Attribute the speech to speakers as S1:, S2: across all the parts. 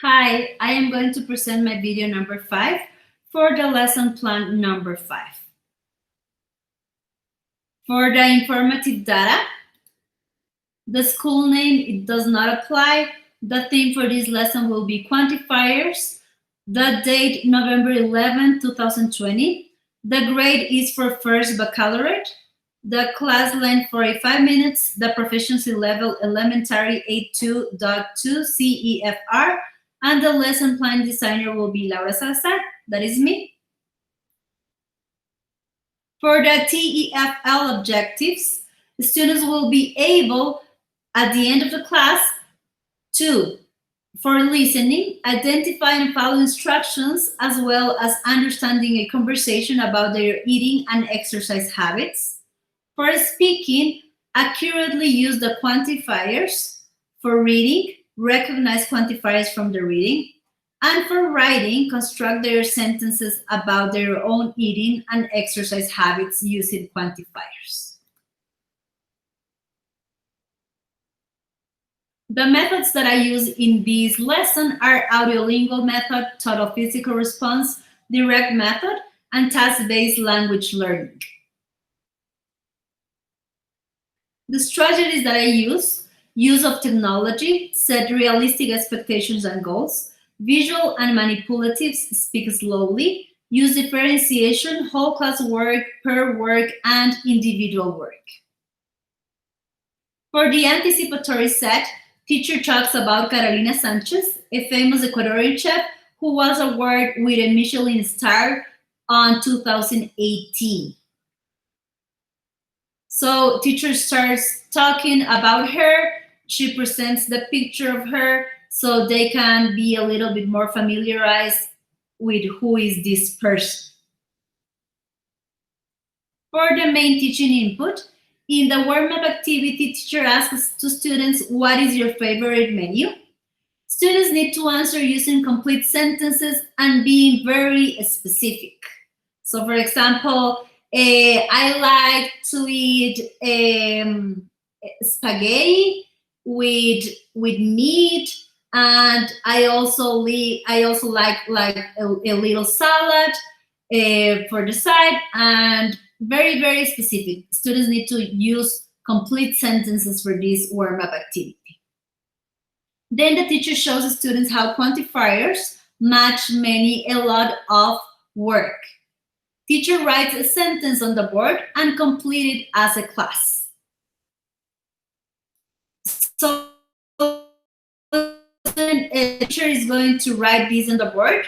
S1: Hi, I am going to present my video number 5 for the lesson plan number 5. For the informative data, the school name, it does not apply. The theme for this lesson will be quantifiers. The date, November 11, 2020. The grade is for first baccalaureate. The class length 45 minutes. The proficiency level elementary 82.2 CEFR. And the lesson plan designer will be Laura Salazar. That is me. For the TEFL objectives, the students will be able, at the end of the class, to, for listening, identify and follow instructions, as well as understanding a conversation about their eating and exercise habits. For speaking, accurately use the quantifiers. For reading, recognize quantifiers from the reading. And for writing, construct their sentences about their own eating and exercise habits using quantifiers. The methods that I use in this lesson are audiolingual method, total physical response, direct method, and task-based language learning. The strategies that I use of technology, set realistic expectations and goals, visual and manipulatives, speak slowly, use differentiation, whole class work, pair work, and individual work. For the anticipatory set, teacher talks about Carolina Sanchez, a famous Ecuadorian chef who was awarded with a Michelin star on 2018. So teacher starts talking about her. She presents the picture of her so they can be a little bit more familiarized with who is this person. For the main teaching input, in the warm-up activity, teacher asks to students, what is your favorite menu? Students need to answer using complete sentences and being very specific. So for example, I like to eat spaghetti with meat, and I also like a little salad for the side, and very, very specific. Students need to use complete sentences for this warm-up activity. Then the teacher shows the students how quantifiers match many, a lot of work. Teacher writes a sentence on the board and complete it as a class. So the teacher is going to write this on the board.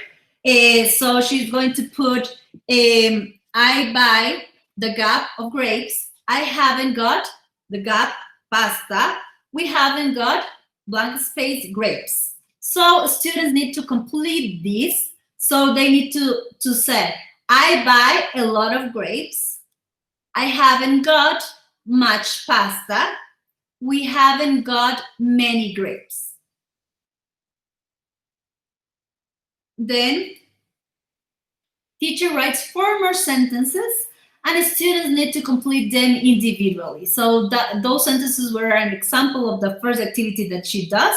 S1: So she's going to put, I buy the gap of grapes. I haven't got the gap pasta. We haven't got blank space grapes. So students need to complete this. So they need to say, I buy a lot of grapes. I haven't got much pasta. We haven't got many grapes. Then teacher writes 4 more sentences and students need to complete them individually. So those sentences were an example of the first activity that she does,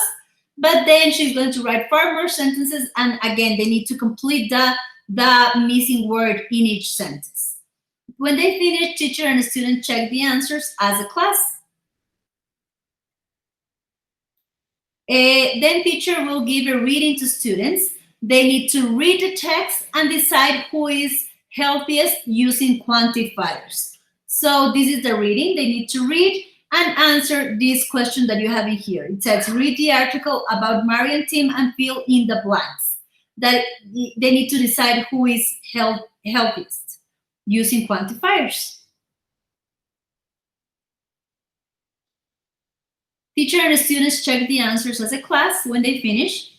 S1: but then she's going to write 4 more sentences, and again, they need to complete the missing word in each sentence. When they finish, teacher and student check the answers as a class. Then teacher will give a reading to students. They need to read the text and decide who is healthiest using quantifiers. So this is the reading. They need to read and answer this question that you have in here. It says, read the article about Mary and Tim and fill in the blanks. That they need to decide who is healthiest using quantifiers. Teacher and students check the answers as a class. When they finish,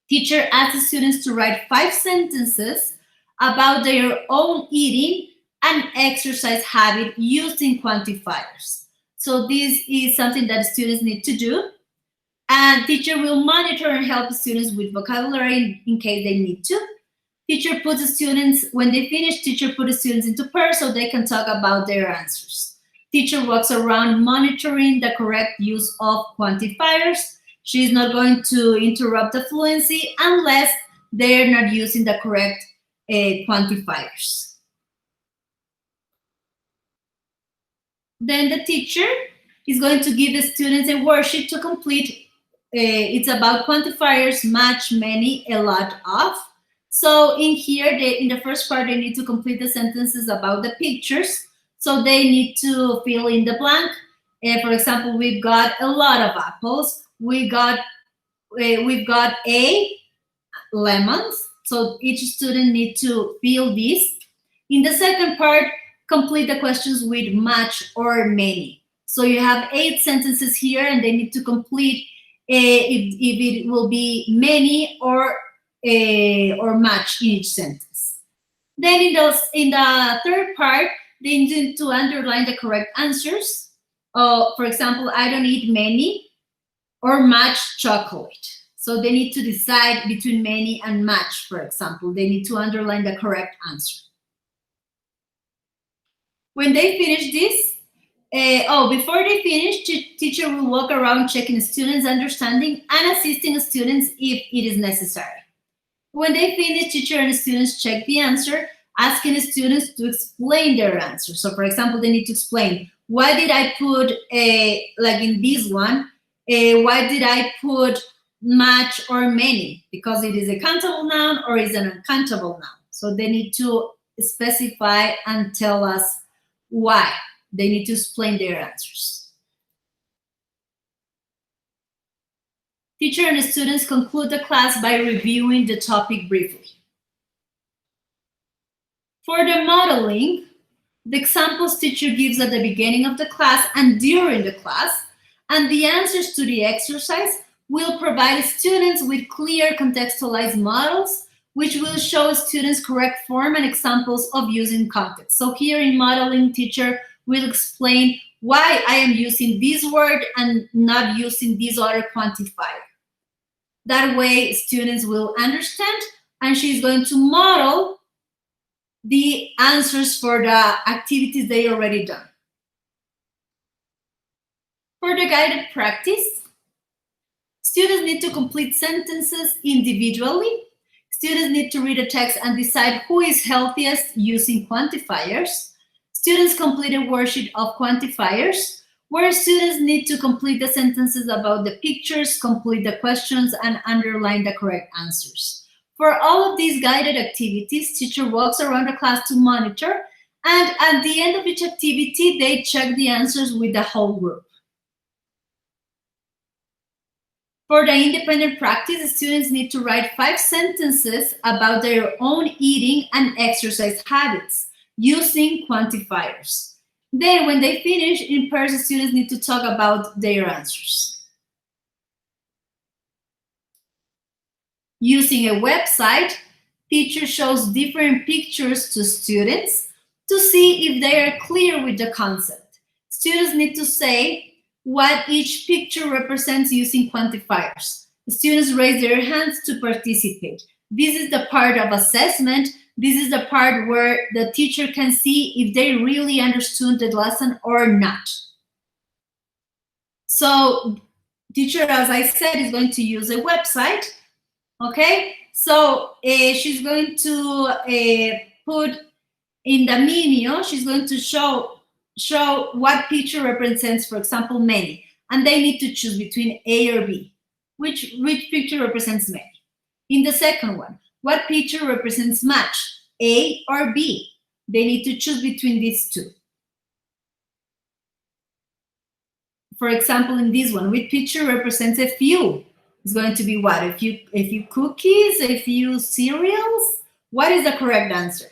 S1: teacher asks the students to write 5 sentences about their own eating and exercise habit using quantifiers. So this is something that students need to do. And teacher will monitor and help students with vocabulary in case they need to. Teacher puts the students, when they finish, teacher puts the students into pairs so they can talk about their answers. Teacher walks around monitoring the correct use of quantifiers. She's not going to interrupt the fluency unless they're not using the correct quantifiers. Then the teacher is going to give the students a worksheet to complete. It's about quantifiers, much, many, a lot of. So in here, in the first part, they need to complete the sentences about the pictures. So they need to fill in the blank. For example, we've got a lot of apples. We've got a lemons. So each student need to fill this. In the second part, complete the questions with much or many. So you have 8 sentences here, and they need to complete if it will be many or much in each sentence. Then in the third part, they need to underline the correct answers. For example, I don't eat many or much chocolate. So they need to decide between many and much, for example. They need to underline the correct answer. When they finish this, before they finish, teacher will walk around checking students' understanding and assisting students if it is necessary. When they finish, teacher and students check the answer, asking students to explain their answer. So for example, they need to explain, why did I put, like in this one, why did I put much or many? Because it is a countable noun or is an uncountable noun. So they need to specify and tell us why. They need to explain their answers. Teacher and students conclude the class by reviewing the topic briefly. For the modeling, the examples teacher gives at the beginning of the class and during the class, and the answers to the exercise will provide students with clear contextualized models, which will show students correct form and examples of using context. So here in modeling, teacher will explain why I am using this word and not using this other quantifier. That way, students will understand, and she's going to model the answers for the activities they already done. For the guided practice, students need to complete sentences individually. Students need to read a text and decide who is healthiest using quantifiers. Students complete a worksheet of quantifiers, where students need to complete the sentences about the pictures, complete the questions, and underline the correct answers. For all of these guided activities, teacher walks around the class to monitor, and at the end of each activity, they check the answers with the whole group. For the independent practice, students need to write 5 sentences about their own eating and exercise habits using quantifiers. Then when they finish, in person, students need to talk about their answers. Using a website, teacher shows different pictures to students to see if they are clear with the concept. Students need to say what each picture represents using quantifiers. The students raise their hands to participate. This is the part of assessment. This is the part where the teacher can see if they really understood the lesson or not. So teacher, as I said, is going to use a website. Okay, so she's going to put in the menu, she's going to show what picture represents, for example, many. And they need to choose between A or B. Which picture represents many? In the second one, what picture represents much? A or B? They need to choose between these two. For example, in this one, which picture represents a few? It's going to be what? A few cookies, a few cereals? What is the correct answer?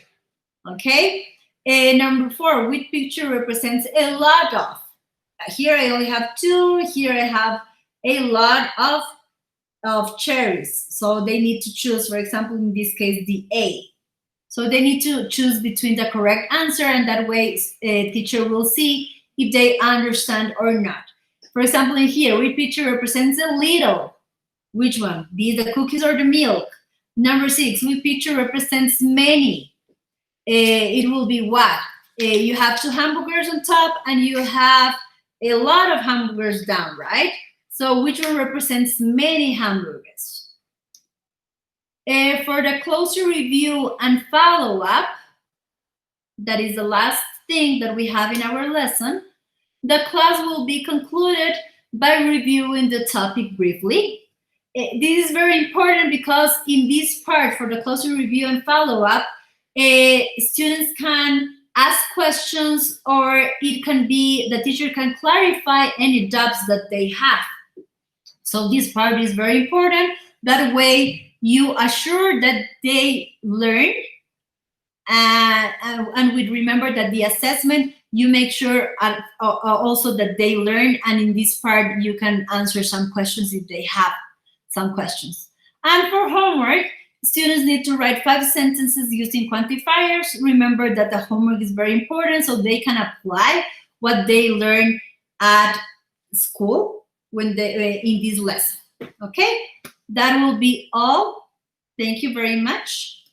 S1: Okay. Number 4, which picture represents a lot of? Here I only have 2. Here I have a lot of cherries. So they need to choose, for example, in this case, the A. So they need to choose between the correct answer, and that way teacher will see if they understand or not. For example, in here, which picture represents a little? Which one? The cookies or the milk? Number 6, which picture represents many? It will be what? You have 2 hamburgers on top and you have a lot of hamburgers down, right? So which one represents many hamburgers? For the closer review and follow-up, that is the last thing that we have in our lesson, the class will be concluded by reviewing the topic briefly. This is very important because in this part, for the closer review and follow-up, students can ask questions, or it can be the teacher can clarify any doubts that they have. So this part is very important. That way you assure that they learn, and we remember that the assessment, you make sure also that they learn, and in this part you can answer some questions if they have some questions. And for homework, students need to write 5 sentences using quantifiers. Remember that the homework is very important, so they can apply what they learn at school when they in this lesson. Okay, that will be all. Thank you very much.